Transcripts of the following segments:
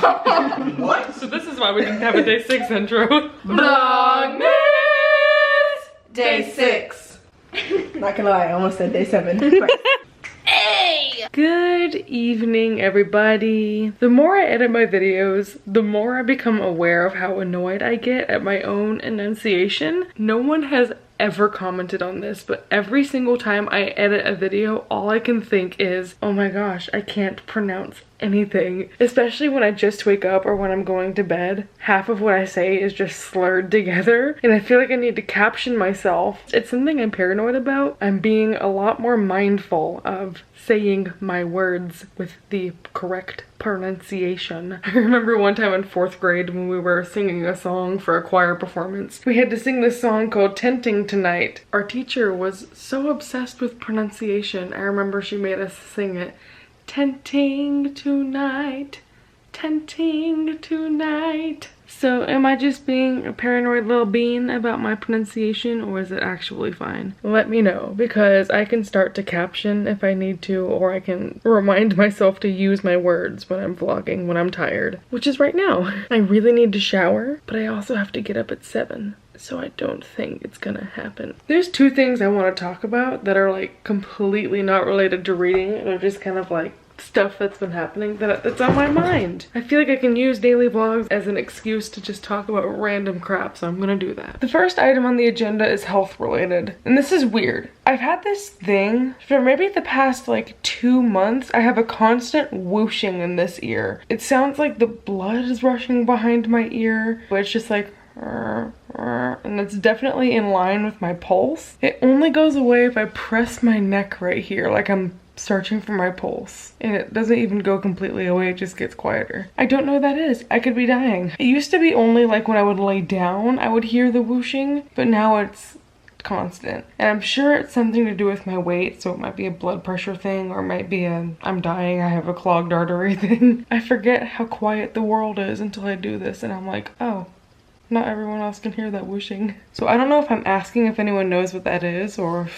What? So this is why we didn't have a day 6 intro. Vlogmas! Day 6. Not gonna lie, I almost said day 7. Hey! Good evening, everybody. The more I edit my videos, the more I become aware of how annoyed I get at my own enunciation. No one has ever commented on this, but every single time I edit a video, all I can think is, oh my gosh, I can't pronounce anything. Especially when I just wake up or when I'm going to bed. Half of what I say is just slurred together, and I feel like I need to caption myself. It's something I'm paranoid about. I'm being a lot more mindful of saying my words with the correct pronunciation. I remember one time in 4th grade when we were singing a song for a choir performance. We had to sing this song called Tenting Tonight. Our teacher was so obsessed with pronunciation. I remember she made us sing it. Tenting tonight, tenting tonight. So am I just being a paranoid little bean about my pronunciation, or is it actually fine? Let me know, because I can start to caption if I need to, or I can remind myself to use my words when I'm vlogging when I'm tired, which is right now. I really need to shower, but I also have to get up at 7. So I don't think it's gonna happen. There's 2 things I want to talk about that are like completely not related to reading. They're just kind of like stuff that's been happening that's on my mind. I feel like I can use daily vlogs as an excuse to just talk about random crap, so I'm gonna do that. The first item on the agenda is health related, and this is weird. I've had this thing for maybe the past like 2 months. I have a constant whooshing in this ear. It sounds like the blood is rushing behind my ear, but it's just like and it's definitely in line with my pulse. It only goes away if I press my neck right here, like I'm searching for my pulse, and it doesn't even go completely away, it just gets quieter. I don't know what that is. I could be dying. It used to be only like when I would lay down I would hear the whooshing, but now it's constant, and I'm sure it's something to do with my weight, so it might be a blood pressure thing, or it might be a I'm dying, I have a clogged artery thing. I forget how quiet the world is until I do this, and I'm like, oh, not everyone else can hear that whooshing. So I don't know if I'm asking if anyone knows what that is or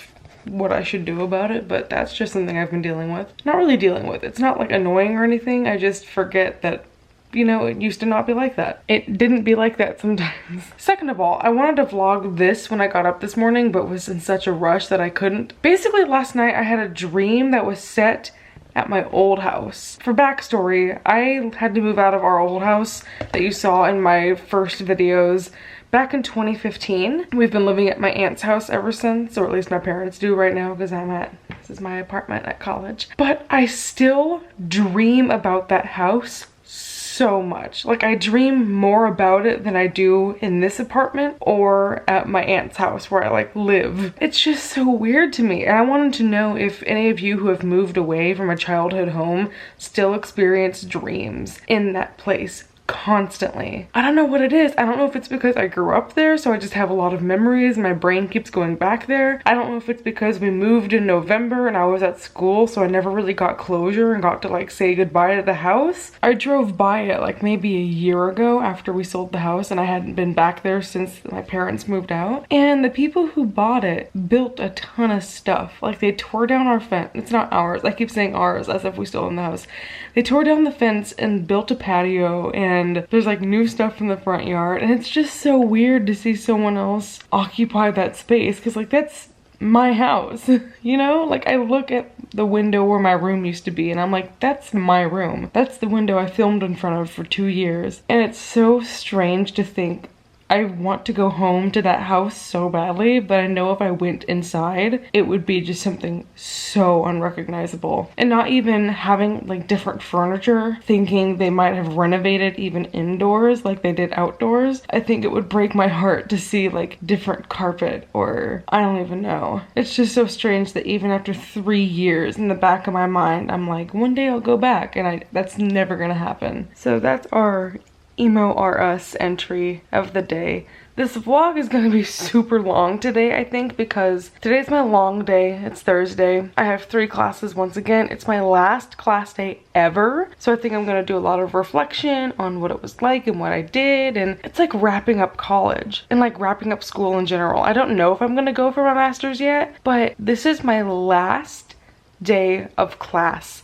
what I should do about it, but that's just something I've been dealing with. Not really dealing with. It's not like annoying or anything. I just forget that, you know, it used to not be like that. It didn't be like that sometimes. Second of all, I wanted to vlog this when I got up this morning, but was in such a rush that I couldn't. Basically, last night I had a dream that was set at my old house. For backstory, I had to move out of our old house that you saw in my first videos back in 2015. We've been living at my aunt's house ever since, or at least my parents do right now, because this is my apartment at college. But I still dream about that house so much. Like, I dream more about it than I do in this apartment or at my aunt's house where I like live. It's just so weird to me, and I wanted to know if any of you who have moved away from a childhood home still experience dreams in that place constantly. I don't know what it is. I don't know if it's because I grew up there, so I just have a lot of memories. My brain keeps going back there. I don't know if it's because we moved in November and I was at school, so I never really got closure and got to like say goodbye to the house. I drove by it like maybe a year ago after we sold the house, and I hadn't been back there since my parents moved out. And the people who bought it built a ton of stuff. Like, they tore down our fence. It's not ours. I keep saying ours as if we still own the house. They tore down the fence and built a patio, and there's like new stuff in the front yard, and it's just so weird to see someone else occupy that space, because like that's my house. You know, like I look at the window where my room used to be and I'm like, that's my room. That's the window I filmed in front of for 2 years. And it's so strange to think I want to go home to that house so badly, but I know if I went inside, it would be just something so unrecognizable. And not even having like different furniture, thinking they might have renovated even indoors like they did outdoors. I think it would break my heart to see like different carpet, or I don't even know. It's just so strange that even after 3 years, in the back of my mind, I'm like, one day I'll go back, and that's never gonna happen. So that's our emo are us entry of the day. This vlog is gonna be super long today, I think, because today's my long day. It's Thursday. I have 3 classes once again. It's my last class day ever. So I think I'm gonna do a lot of reflection on what it was like and what I did. And it's like wrapping up college and like wrapping up school in general. I don't know if I'm gonna go for my master's yet, but this is my last day of class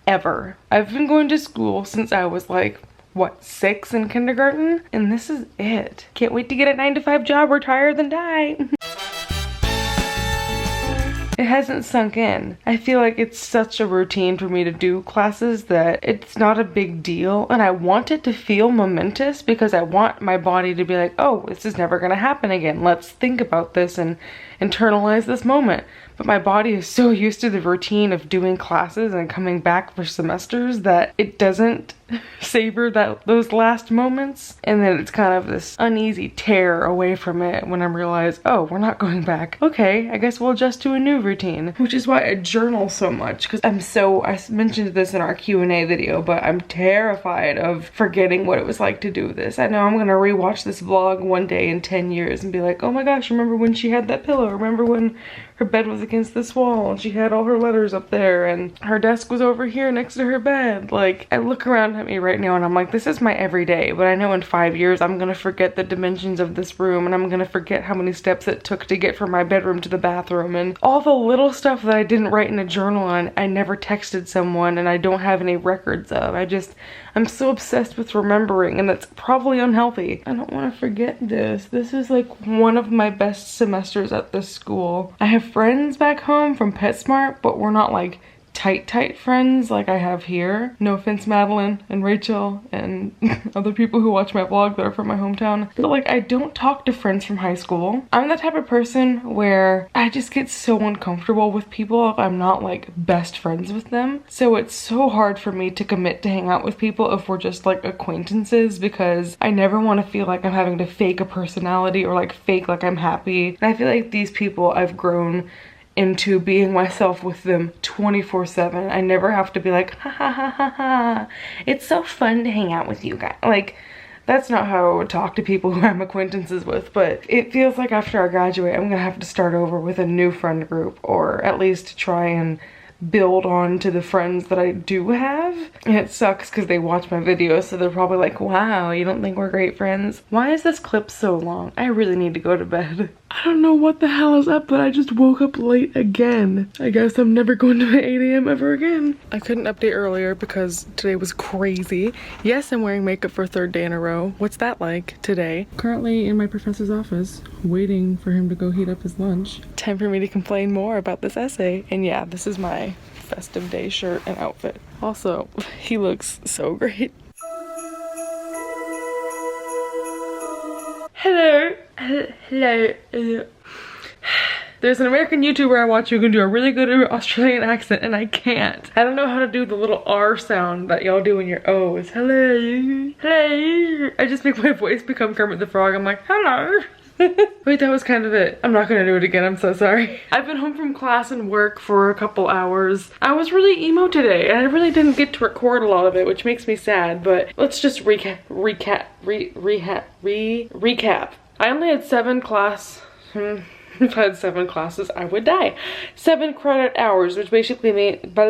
ever. I've been going to school since I was like what, 6 in kindergarten? And this is it. Can't wait to get a 9-to-5 job, retire, then die. It hasn't sunk in. I feel like it's such a routine for me to do classes that it's not a big deal, and I want it to feel momentous because I want my body to be like, oh, this is never gonna happen again. Let's think about this and internalize this moment. But my body is so used to the routine of doing classes and coming back for semesters that it doesn't savor those last moments, and then it's kind of this uneasy tear away from it when I realize, oh, we're not going back. Okay, I guess we'll adjust to a new routine, which is why I journal so much, because I mentioned this in our Q&A video, but I'm terrified of forgetting what it was like to do this. I know I'm gonna rewatch this vlog one day in 10 years and be like, oh my gosh, remember when she had that pillow? Remember when her bed was against this wall and she had all her letters up there and her desk was over here next to her bed? Like, I look around at me right now and I'm like, this is my everyday, but I know in 5 years I'm gonna forget the dimensions of this room, and I'm gonna forget how many steps it took to get from my bedroom to the bathroom, and all the little stuff that I didn't write in a journal and I never texted someone and I don't have any records of. I'm so obsessed with remembering, and that's probably unhealthy. I don't want to forget this. This is like one of my best semesters at this school. I have friends back home from PetSmart, but we're not like tight friends like I have here. No offense, Madeline and Rachel and other people who watch my vlog that are from my hometown. But like, I don't talk to friends from high school. I'm the type of person where I just get so uncomfortable with people if I'm not like best friends with them. So it's so hard for me to commit to hang out with people if we're just like acquaintances, because I never want to feel like I'm having to fake a personality or like fake like I'm happy. And I feel like these people, I've grown into being myself with them 24/7. I never have to be like, ha ha ha ha ha, it's so fun to hang out with you guys. Like, that's not how I would talk to people who I'm acquaintances with, but it feels like after I graduate, I'm gonna have to start over with a new friend group, or at least try and build on to the friends that I do have. And it sucks because they watch my videos, so they're probably like, wow, you don't think we're great friends? Why is this clip so long? I really need to go to bed. I don't know what the hell is up, but I just woke up late again. I guess I'm never going to 8 a.m. ever again. I couldn't update earlier because today was crazy. Yes, I'm wearing makeup for a 3rd day in a row. What's that like today? Currently in my professor's office, waiting for him to go heat up his lunch. Time for me to complain more about this essay. And yeah, this is my festive day shirt and outfit. Also, he looks so great. Hello. Hello. There's an American YouTuber I watch who can do a really good Australian accent, and I can't. I don't know how to do the little R sound that y'all do in your O's. Hello. Hello. I just make my voice become Kermit the Frog. I'm like, hello. Wait, that was kind of it. I'm not gonna do it again, I'm so sorry. I've been home from class and work for a couple hours. I was really emo today, and I really didn't get to record a lot of it, which makes me sad, but let's just recap. I only had 7 if I had 7 classes, I would die. 7 credit hours, which basically means I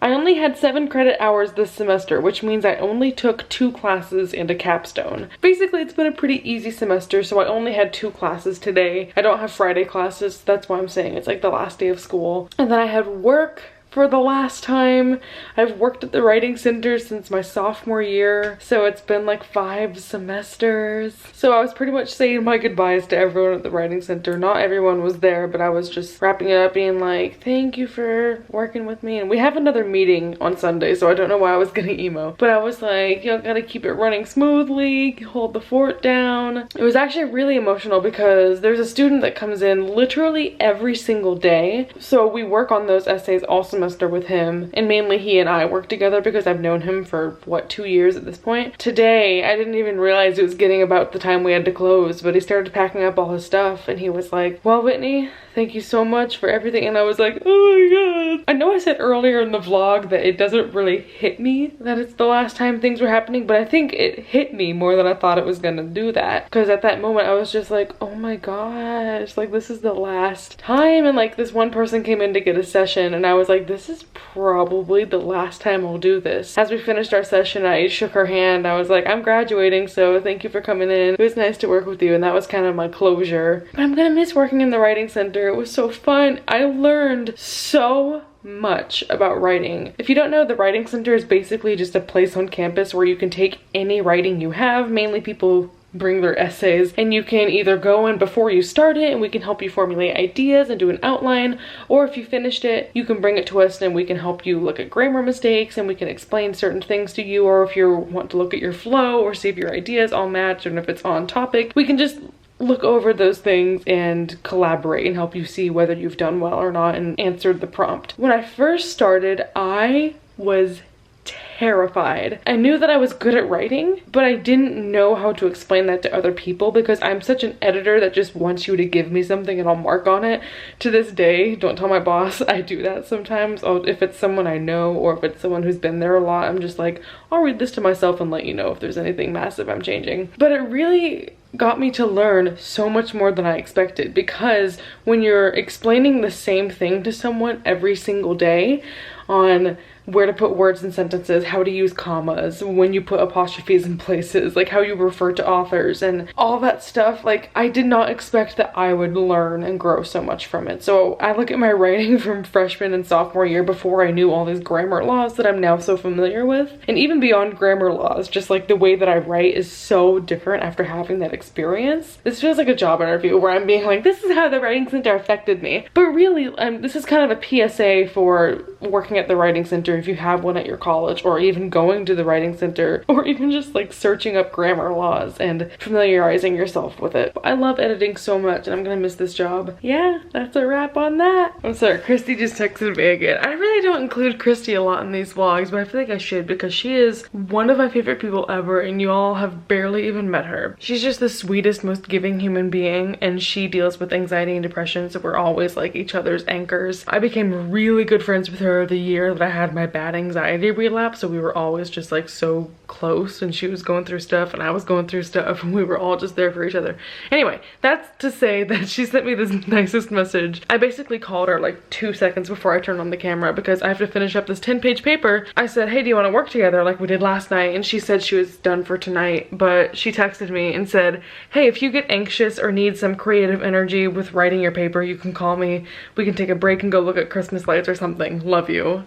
only had 7 credit hours this semester, which means I only took 2 classes and a capstone. Basically, it's been a pretty easy semester, so I only had 2 classes today. I don't have Friday classes, so that's why I'm saying it's like the last day of school. And then I had work for the last time. I've worked at the writing center since my sophomore year, so it's been like 5 semesters. So I was pretty much saying my goodbyes to everyone at the writing center. Not everyone was there, but I was just wrapping it up being like, thank you for working with me. And we have another meeting on Sunday, so I don't know why I was getting emo, but I was like, you gotta keep it running smoothly, hold the fort down. It was actually really emotional because there's a student that comes in literally every single day, so we work on those essays all semester with him, and mainly he and I work together because I've known him for what, 2 years at this point. Today I didn't even realize it was getting about the time we had to close, but he started packing up all his stuff and he was like, well, Whitney, thank you so much for everything. And I was like, oh my god. I know I said earlier in the vlog that it doesn't really hit me that it's the last time things were happening, but I think it hit me more than I thought it was gonna do that, because at that moment I was just like, oh my gosh, like this is the last time. And like this one person came in to get a session and I was like, this is probably the last time I'll do this. As we finished our session, I shook her hand. I was like, I'm graduating, so thank you for coming in. It was nice to work with you, and that was kind of my closure. But I'm gonna miss working in the writing center. It was so fun. I learned so much about writing. If you don't know, the writing center is basically just a place on campus where you can take any writing you have. Mainly people bring their essays, and you can either go in before you start it and we can help you formulate ideas and do an outline, or if you finished it, you can bring it to us and we can help you look at grammar mistakes and we can explain certain things to you, or if you want to look at your flow or see if your ideas all match and if it's on topic, we can just look over those things and collaborate and help you see whether you've done well or not and answered the prompt. When I first started, I was terrified. I knew that I was good at writing, but I didn't know how to explain that to other people because I'm such an editor that just wants you to give me something and I'll mark on it. To this day, don't tell my boss, I do that sometimes. If it's someone I know or if it's someone who's been there a lot, I'm just like, I'll read this to myself and let you know if there's anything massive I'm changing. But it really got me to learn so much more than I expected, because when you're explaining the same thing to someone every single day on where to put words in sentences, how to use commas, when you put apostrophes in places, like how you refer to authors and all that stuff, like I did not expect that I would learn and grow so much from it. So I look at my writing from freshman and sophomore year before I knew all these grammar laws that I'm now so familiar with, and even beyond grammar laws, just like the way that I write is so different after having that experience. This feels like a job interview where I'm being like, this is how the writing center affected me. But really, this is kind of a PSA for working at the writing center if you have one at your college, or even going to the writing center, or even just like searching up grammar laws and familiarizing yourself with it. I love editing so much and I'm gonna miss this job. Yeah, that's a wrap on that. I'm sorry, Christy just texted me again. I really don't include Christy a lot in these vlogs, but I feel like I should because she is one of my favorite people ever and you all have barely even met her. She's just the sweetest, most giving human being, and she deals with anxiety and depression, so we're always like each other's anchors. I became really good friends with her the year that I had my bad anxiety relapse, so we were always just like so close, and she was going through stuff and I was going through stuff and we were all just there for each other. Anyway, that's to say that she sent me this nicest message. I basically called her like 2 seconds before I turned on the camera because I have to finish up this 10-page paper. I said, hey, do you want to work together like we did last night? And she said she was done for tonight, but she texted me and said, hey, if you get anxious or need some creative energy with writing your paper, you can call me. We can take a break and go look at Christmas lights or something. Love you.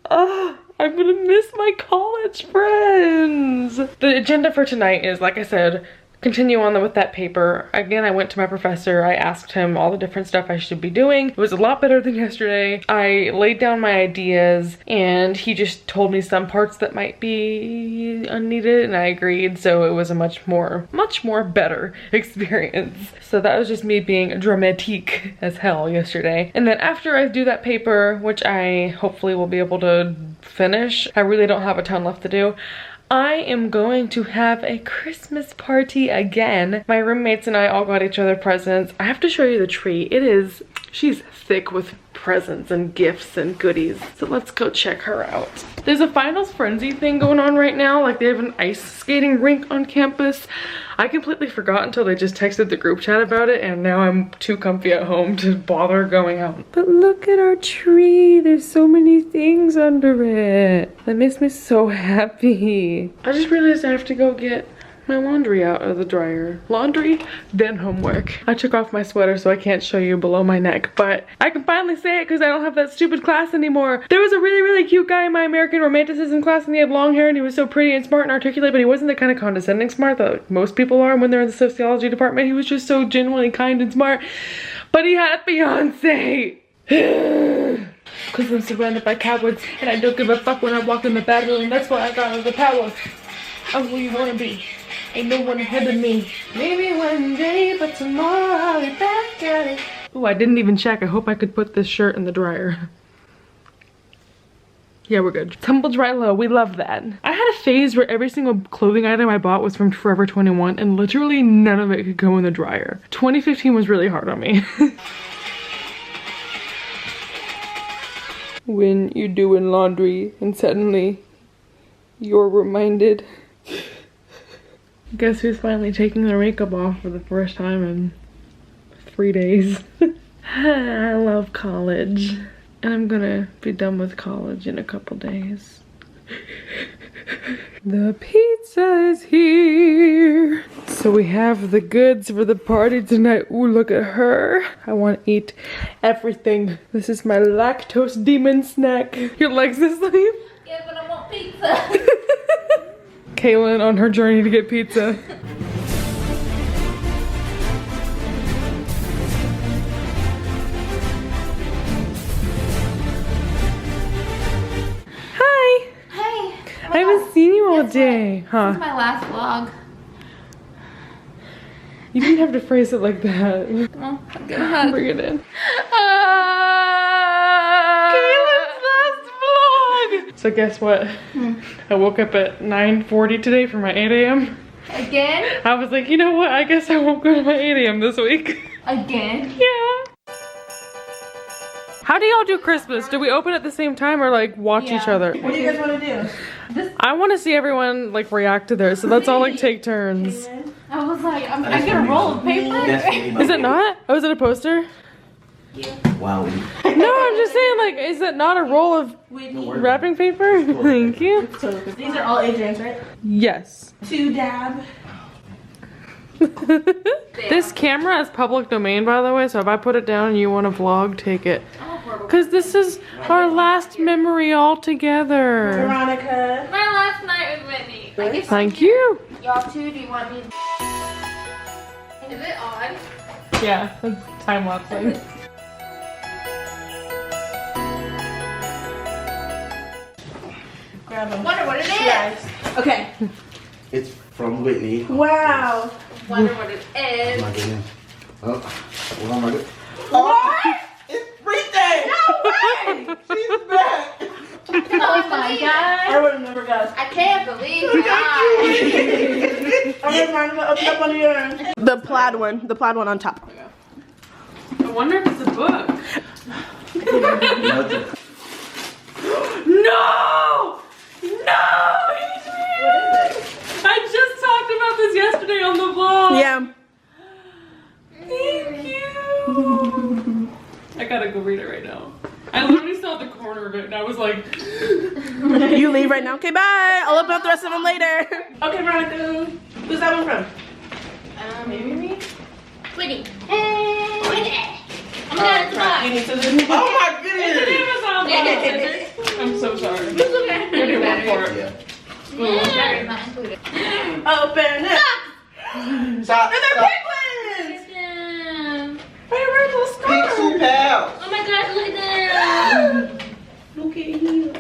I'm gonna miss my college friends. The agenda for tonight is, like I said, continue on with that paper. Again, I went to my professor. I asked him all the different stuff I should be doing. It was a lot better than yesterday. I laid down my ideas and he just told me some parts that might be unneeded, and I agreed. So it was a much more better experience. So that was just me being dramatique as hell yesterday. And then after I do that paper, which I hopefully will be able to finish, I really don't have a ton left to do, I am going to have a Christmas party again. My roommates and I all got each other presents. I have to show you the tree. She's thick with presents and gifts and goodies. So let's go check her out. There's a finals frenzy thing going on right now. Like they have an ice skating rink on campus. I completely forgot until they just texted the group chat about it, and now I'm too comfy at home to bother going out. But look at our tree. There's so many things under it. That makes me so happy. I just realized I have to go get my laundry out of the dryer. Laundry, then homework. I took off my sweater so I can't show you below my neck, but I can finally say it because I don't have that stupid class anymore. There was a really cute guy in my American romanticism class, and he had long hair and he was so pretty and smart and articulate, but he wasn't the kind of condescending smart that most people are when they're in the sociology department. He was just so genuinely kind and smart, but he had a fiance. Because I'm surrounded by cowards and I don't give a fuck when I walk in the bathroom. That's why I got all the power. I'm who you wanna be. Ain't no one ahead of me. Maybe one day, but tomorrow I'll be back at it. Oh, I didn't even check. I hope I could put this shirt in the dryer. Yeah, we're good. Tumble dry low, we love that. I had a phase where every single clothing item I bought was from Forever 21 and literally none of it could go in the dryer. 2015 was really hard on me. When you're doing laundry and suddenly you're reminded. Guess who's finally taking their makeup off for the first time in 3 days. I love college. And I'm gonna be done with college in a couple days. The pizza is here. So we have the goods for the party tonight. Ooh, look at her. I want to eat everything. This is my lactose demon snack. Your legs asleep? Yeah, but I want pizza. Kaylin on her journey to get pizza. Hi. Hey. I haven't seen you all day. This Huh? is my last vlog. You didn't have to phrase it like that. Come on, I'm gonna hug. Bring it in. So guess what? I woke up at 9:40 today for my 8 a.m. Again? I was like, you know what? I guess I won't go to my 8 a.m. this week. Again? Yeah. How do y'all do Christmas? Do we open at the same time or like watch each other? What do you guys want to do? I want to see everyone like react to theirs, so let's all like take turns. I was like, I get a roll of paper. Is it not? Oh, is it a poster? Wow. No, I'm just saying, like, is it not a roll of wrapping paper? Thank you. These are all Adrian's, right? Yes. 2 dab. This camera is public domain, by the way, so if I put it down and you want to vlog, take it. Because this is our last memory all together. Veronica. My last night with Whitney. I guess Thank you. y'all too. Do you want me? Is it on? Yeah, that's time lapsing. Grab them. Wonder what it is. Yes. Okay. It's from Whitney. Wow. Wonder what it Oh is. my goodness. Oh, hold on, Margaret. What? It's Brittany! No way! She's back! Oh my god. I would have never guessed. I can't believe it. Okay, Veronica, open up one of yours. The plaid one on top. I wonder if it's a book. No, No! No! I just talked about this yesterday on the vlog. Yeah. Thank you. I gotta go read it right now. I literally saw the corner of it and I was like, You leave right now? Okay, bye. I'll open up the rest of them later. Okay, Veronica. Who's that one from? Maybe me? Whitney. Hey, Whitney. Oh my god, it's a box. You need scissors? oh my goodness! Amazon Yeah. box. I'm so sorry. It's okay. I do one for it. Yeah. Battery's not included. Open it. Stop! And they're Stop. penguins! Yeah. Hey, where's the Pixel star? pals! Oh my gosh, look at them. Look at you.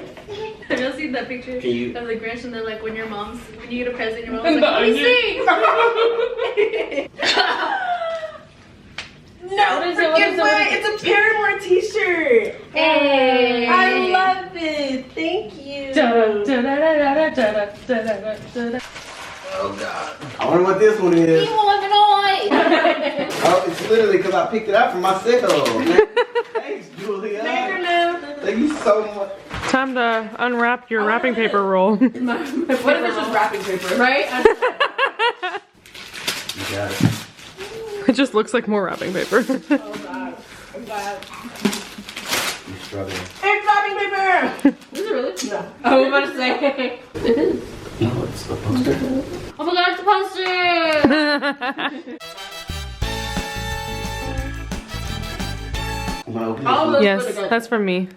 Have y'all seen that picture Can you- of the Grinch and they're like when you get a present, your mom's And like, the let me onion. see. No, What is it? freaking What is it? way. It's a Paramore t-shirt. Hey. I love it. Thank you. Oh god. I wonder what this one is. He won't even know. Oh, it's literally because I picked it out for myself. Thanks, Julia. Thank you so much. Time to unwrap your wrapping paper roll. What if it's just wrapping paper? Right? You got it. It just looks like more wrapping paper. Oh god. I'm glad. You're struggling. It's wrapping paper! Is it really? No. I was about to say. It is. No, it's a poster. Oh my god, it's a poster! I'm gonna open All this of Yes, that's from me.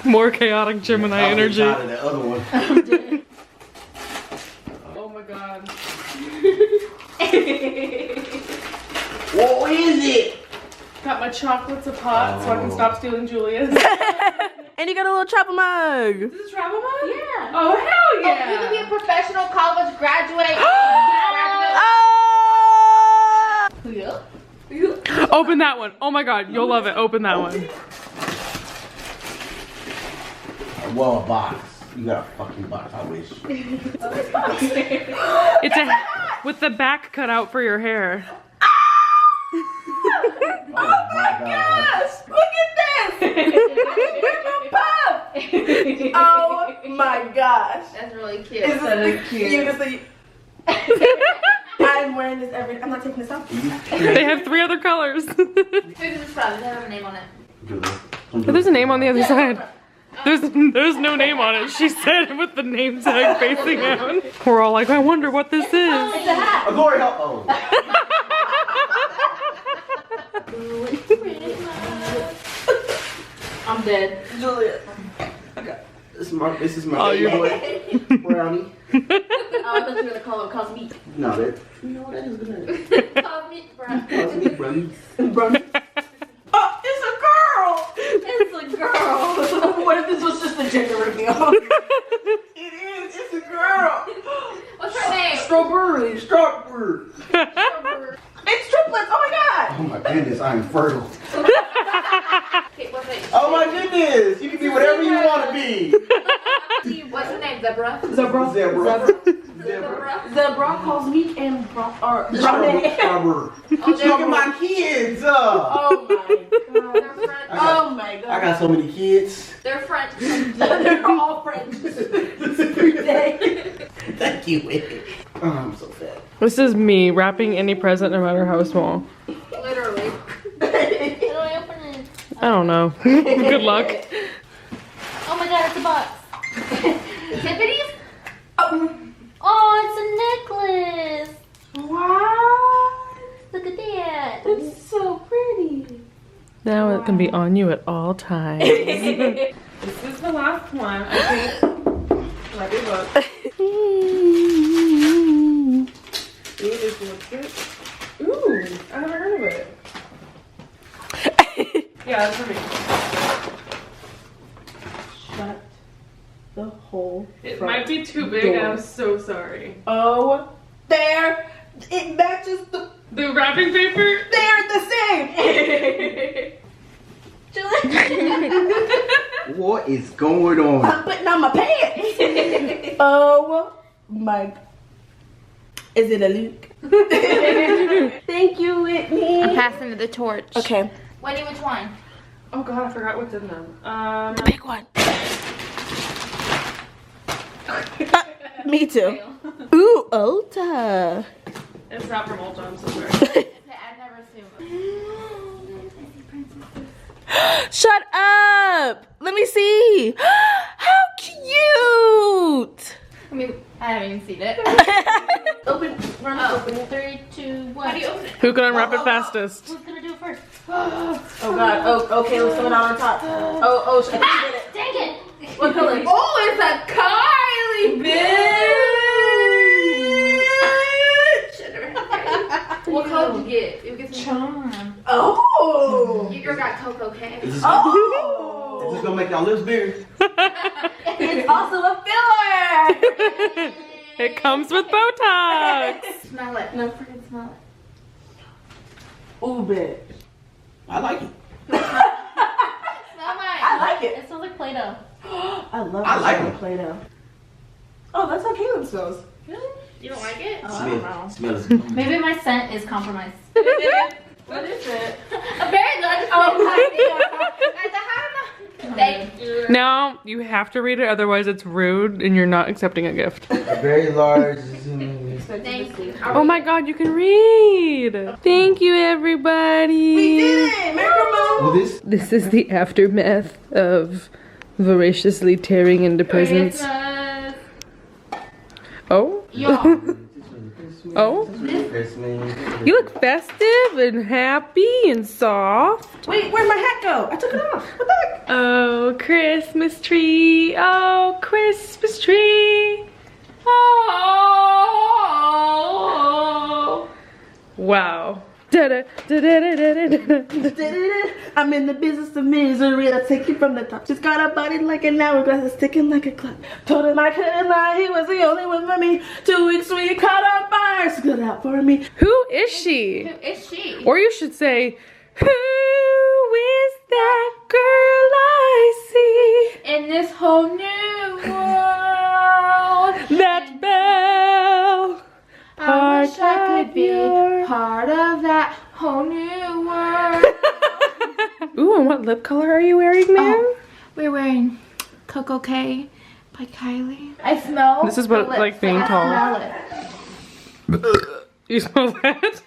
More chaotic Gemini I'll get energy. tired of the other one. Oh my god. What is it? Got my chocolates a pot so I can stop stealing Julia's. And you got a little travel mug. Is this a travel mug? Yeah. Oh, hell You could be a professional college graduate. Oh! Yeah. Open that one. Oh my god, you'll love it. Open that one. Well, a box. You got a fucking box, I wish. It's a with the back cut out for your hair. Oh my god. Look at this! Oh my gosh. That's really cute. Is this the cutest thing? I'm wearing this I'm not taking this off. They have 3 other colors. Who does this from? Does it have a name on it? But there's a name on the other side. There's no name on it. She said with the name tag facing out. We're all like, I wonder what this is. It's a hat. A glory hole. Oh. I'm dead. Julia. This is my Oh, you're brownie. Oh, I thought you were gonna call it cosmetic. No, that. You know what? That is good. Cosmetic, bro. Cosmic brownies. Oh, it's a girl! It's a girl. What if this was just a gender reveal? It is. It's a girl. What's her name? Strawberry. Strawberry. It's triplets, oh my god! Oh my goodness, I'm fertile. Okay, what's it? Oh my goodness, you can be whatever you want to be. What's her name? Zebra? Zebra. Zebra. Zebra, Cosmic, and brownie. Strawberry. Look at my kids. Oh my god. They're French. Oh my god. I got so many kids. They're French. They're all French. Every day. Thank you. Oh, I'm so fat. This is me wrapping any present, no matter how small. Literally. How do I open it? I don't know. Good luck. Oh my god, it's a box. Tiffany's? Oh, it's a necklace. What? Look at that. It's so pretty. Now it can be on you at all times. This is the last one, I think. Let me look. Ooh, this looks good. Ooh, I haven't heard of it. Yeah, that's for me. Shut the whole It front might be too big. door. I'm so sorry. Oh, there. It matches the. The wrapping paper? They're the same. What is going on? I'm putting on my pants. Oh my. Is it a Luke? Thank you, Whitney. I'm passing to the torch. Okay. Whitney, which one? Oh god, I forgot what's in them. The big one. Me too. Ooh, Ulta. It's not from Ulta, I'm so sorry. I've never seen one. Shut up. Let me see. How cute. I mean, I haven't even seen it. Open. Run, open it. 3, 2, 1. How do you open it? Who can unwrap it fastest? Who's gonna do it first? Oh god. Oh, okay. Let's throw it out on top. Oh, I think you did it. Dang it! What color? Oh, it's a Kylie bitch! What color did you get? You get some charm. Oh. You girl got Coco K. Is this Oh. gonna make y'all lips bigger? It's also a filler. It comes with Botox. Smell it. No, freaking smell it. Ooh, bitch. I like it. Smell mine. I like it. It smells like Play-Doh. I love I like it. Play-Doh. Oh, that's how Caleb smells. Really? You don't like it? Oh, I don't know. Smell is good. Maybe my scent is compromised. What is it? A very large. Oh, thank you. No, you have to read it, otherwise it's rude and you're not accepting a gift. Very large. Thank you. Oh my god, you can read! Thank you, everybody! We did it! Miracle Well, this. This is the aftermath of voraciously tearing into presents. Christmas. Oh? Y'all. Oh? Christmas. You look festive and happy and soft. Wait, where'd my hat go? I took it off. What the heck? Oh, Christmas tree. Oh, Christmas tree. Oh. Wow. Da-da, da-da-da-da-da-da. I'm in the business of misery. I take it from the top. She's got a body like an hourglass, it's ticking like a clock. Told him I couldn't lie, he was the only one for me. 2 weeks we caught on fire, stood out for me. Who is she? Who is she? Or you should say, who is that girl I see? In this whole new world. That bell. I wish I could be part of that whole new world. Ooh, and what lip color are you wearing, ma'am? Oh, we're wearing Coco K by Kylie. I smell This is what the it's like lips, being I tall. smell it. You smell that?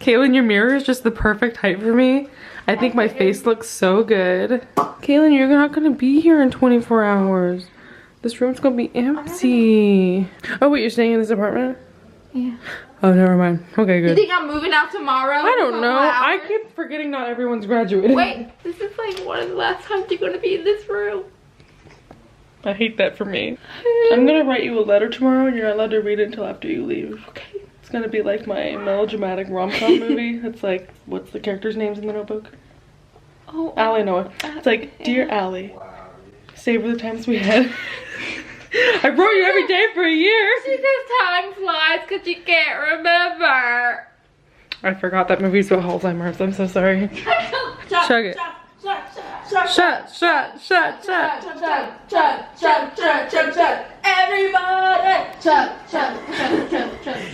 Kaylin, your mirror is just the perfect height for me. I think my face looks so good. Kaylin, you're not gonna be here in 24 hours. This room's gonna be empty. Oh wait, you're staying in this apartment? Yeah. Oh, never mind. Okay, You good. think I'm moving out tomorrow? I don't know. I keep forgetting not everyone's graduated. Wait, this is like one of the last times you're gonna be in this room. I hate that for me. I'm gonna write you a letter tomorrow and you're not allowed to read it until after you leave. Okay. It's gonna be like my melodramatic rom-com movie. It's like, what's the characters' names in the notebook? Oh, Allie Noah. It's like, dear Allie, savor the times we had. I wrote you every day for a year. She says time flies because you can't remember. I forgot that movie's about Alzheimer's. I'm so sorry. Chug it. Shut. Chug. Everybody. Chug.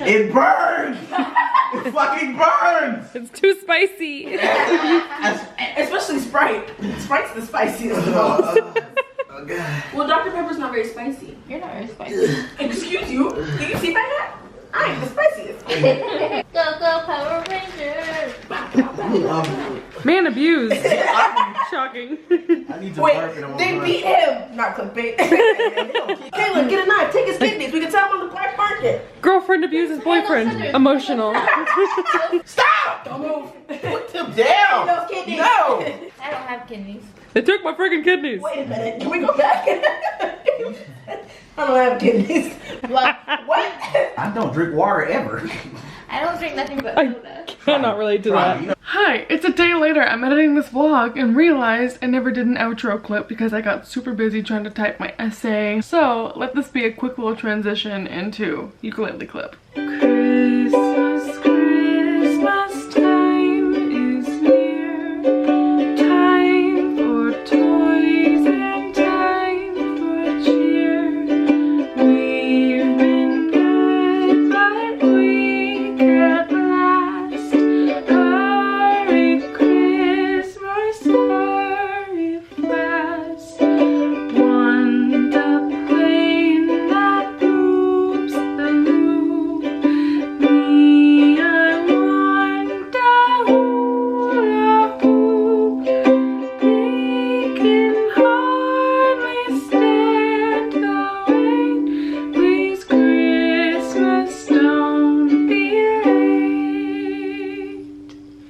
It burns! It fucking burns! It's too spicy. Especially Sprite. Sprite's the spiciest of all. Oh god. Well, Dr. Pepper's not very spicy. You're not very spicy. Excuse you. Do you see that? I am the spiciest. Go Power Rangers. Man abused. Shocking. I need to Wait, burp and I'm they gonna beat him. Not clickbait. Caleb, get a knife. Take his kidneys. We can sell them on the black market. Girlfriend abuses boyfriend. Emotional. Stop! Don't move. put them down! Those kidneys. No! I don't have kidneys. They took my freaking kidneys. Wait a minute. Can we go back? I don't have kidneys. What? What? I don't drink water ever. I don't drink nothing but I soda. cannot relate to Right, that. you know- Hi, it's a day later. I'm editing this vlog and realized I never did an outro clip because I got super busy trying to type my essay. So let this be a quick little transition into ukulele clip. Christmas.